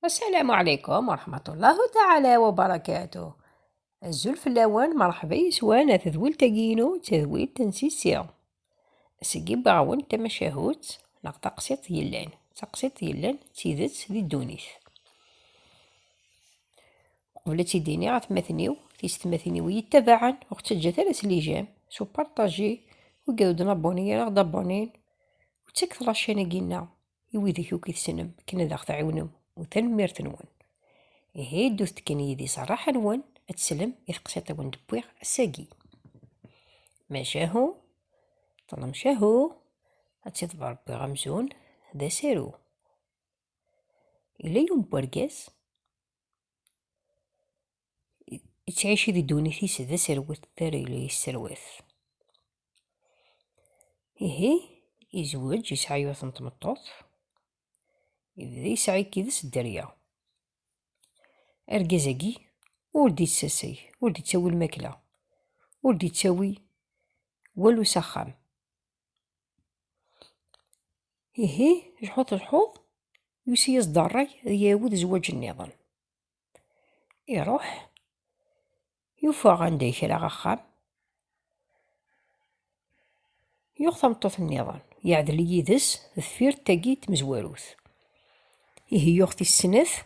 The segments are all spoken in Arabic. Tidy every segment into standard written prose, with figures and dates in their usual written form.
السلام عليكم ورحمة الله تعالى وبركاته. الزلف اللوان مرحبا يسوانا تذويل تاقينو تذويل تنسيسيا سقي باغون تمشاهوت نقطقسيط يلان تقسيط يلان تيدت دي الدونيث قبل تيديني غتماثنيو تيستماثنيو يتبعا وقت جا ثلاث ليجام سو بارطاجي وقاودنا بوني غدا بونين وتكثر الشانا قينا يويدك وكيف سنم كنا داخل تعاونو وتنمير نون إيه دوست كان يدي صراحة نون أتسلم يثقسيط وين دبويغ الساقي ماشاهو طلع مشاهو أتيضبر ربي غمزون دا سارو إلا يوم بورقاس يتعيشي دي دونيثيس دا سروث داري لي السروث إيه يزوج يسعى يوثن تمطوط يبدا يسعى كيدس الدريا أرقازاكي ولدي تساسي ولدي تسوي الماكلة ولدي تسوي والو سخام إيه جحوط يوسي يصدري ياود زواج النظام يروح يوفى عندي كرا غخام يخثم طوث النظام يعدل يدس ذفير تاقيت مزواروث إيه يوختي السنث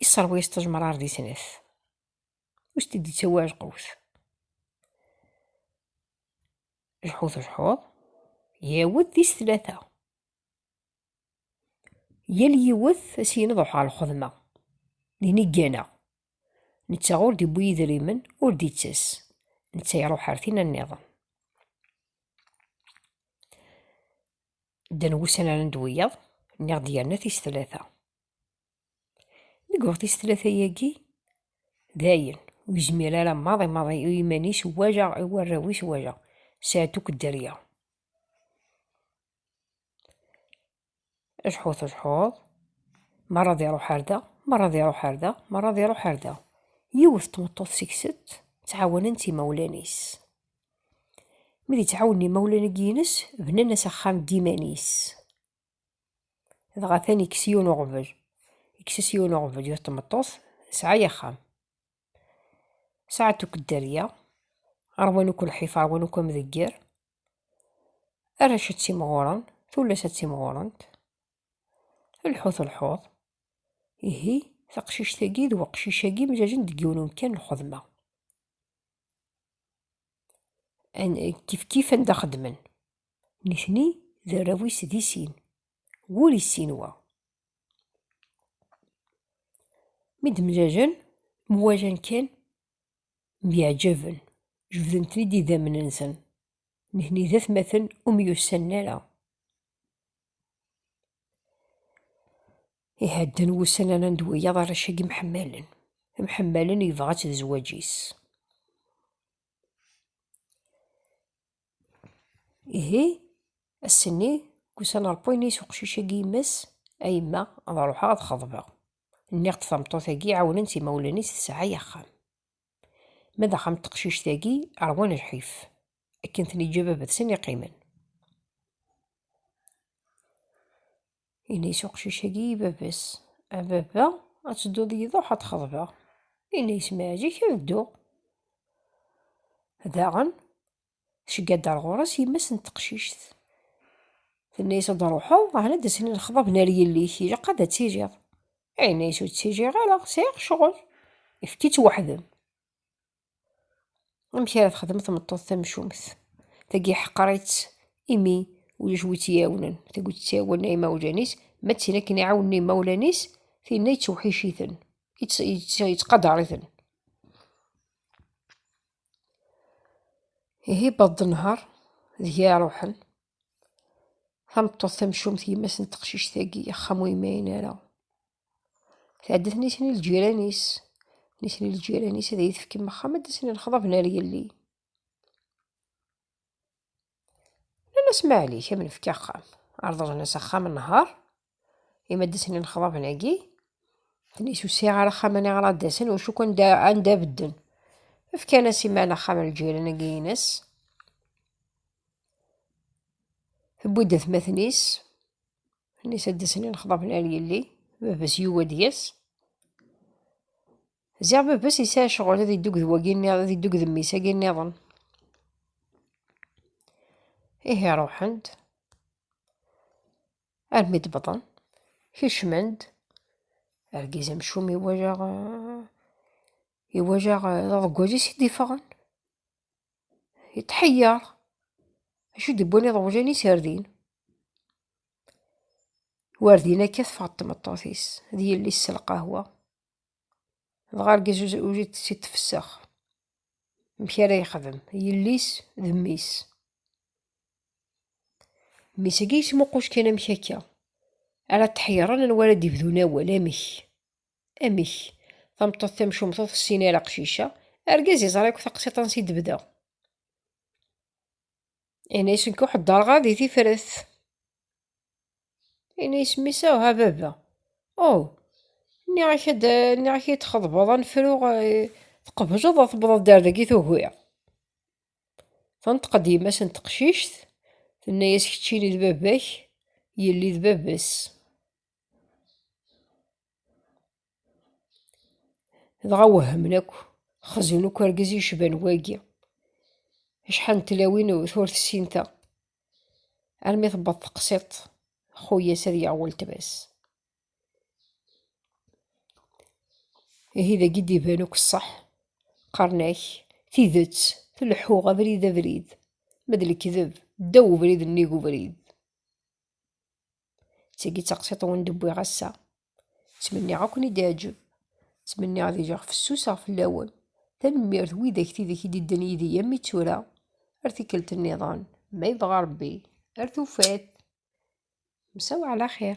يصروي يستجمرار دي سنث وستدي تسواج قوث جحوط ياود ديس ثلاثة يلي يوث أسين ضوح على الخدمة ديني قانا نتساغور دي بوي دريمن ور دي تساس نتسايرو حارثين النظام دنوسنا ندويض نيغ ديالنا تيس ثلاثة نقور تيس ثلاثة ياكي داين ويزمير على ماضي ويمانيس واجا وراويس واجا ساعتوك الدريا جحوط مرة ديرو حاردة مرة ديرو حاردة يوث تمطوط سكست تعاون انتي مولانيس ملي تعاوني مولانا كينس بنانا سخام ديمانيس دغا ثاني كسيون وغفل يكسسيون وغفل يوث تمطوط ساعة يخام ساعتوك الدريا أروانوك الحيفا أروانوك مذكر أرشت سيمغورن ثلثت سيمغورنت الحوض إيه ثقشيش تاقيد وقشيشاقي مجاجن دقيونو مكان الخدمة كيف ندا خدمن نثني ذراويس دي سين ولي السينوا مد مجاجن مواجن كان بيعجبن جبدنتني دي ذا من نسن نهني ذات مثل يسنالا يهدن وسنانا ندويا ضار الشاقي محمالن يبغات زواجيس إيه السني كوسانا البوينيس وقشيشاقي يمس أيما ضروحا غاد خضبا نيغت ثمطوثاقي عاوننتي مولانيس الساعة يخام ماذا خام تقشيش تاقي أروان الحيف أكنتني جابا بثسن يقيمن إني سوق شيشاقي بابس أبابا أتدو ذي ضوحة خضبا إني يسمع جيك يبدو داغن شقاد دار غورس يمس نتقشيشت الناس ضروحو هنا دسني الخضب ناري اللي يجي قادا تيجيض عيني سو تيجي غالا سيغ شغل يفكيت وحدم نمشي تخدم تمطوط تمشومث تاقي حقريت إمي ولا شوي تياونن تقول تياون نايمة وجانيس ما تسينا كي يعاونني مولانيس في نيت وحيشيثن يتقدريثن هي بض النهار ذيا روحن ثمطوط تمشوم ثيماس نتقشيش ثاقي خمو يماين لا تعدت نيسني الجيرانيس هذا يثفكي مخا ما دسني الخضب ناري اللي لا نسمع عليك من فكا خام عرض انا سخام النهار إما دسني الخضب ناقي تنيسو ساعة على خامني على داسن وشو كون دا بدن فكان سيمانا خام الجيران قينس بودة ثماثنيس نيس دسني الخضب ناري اللي باباس يواد ياس. زيغ باباس يسعى شغل هذا يدوك ذواقي هذا يدوك ذميساقي النظام. إيه روحند أرميد بطن كشمند أرقيزة مشوم يواجه ضقوجي سيدي فغن يتحير أشو دبوني ضوجاني ساردين واردين كث فاطمة الطوثيس هذي اللي القهوة دغا رقيز وجيت تفسخ مشى راه يخدم يليس ذميس ميساقي يسموقوش كان مشاكا على تحير انا الولد يبدونا ولا امش ثمطط تمشو مطوط السينة على قشيشة ارقاز يزريك ثقسيط نسيد بدا انا يسنكو واحد الدار غادي تفرث انا يسميساوها بابا او ني غاكي تخضبض نفرو تقبجض تبض دار داكي توهويا تنتقديما تقشيشت تناياس كتشيني لباباك يلي لباباس دغا وهمناكو خزنوك رقز يشبان واقي شحال نتلاوين وثورة السينتا ارمي ثبط تقسيط خويا سري عول تباس هذا قد يبانوك الصح قرناك تيذت تلحوغ بريد مدل الكذب دو بريد النيقو بريد تيجي تقسيط وندبوي غسا تمني عاكني داجب تمني غادي يجي في السوسة في اللون تنميرت ويداك تيداك يدي يدي يمي تشورا ارتكلت النظام ما يبغى ربي ارتوفات مساو على خير.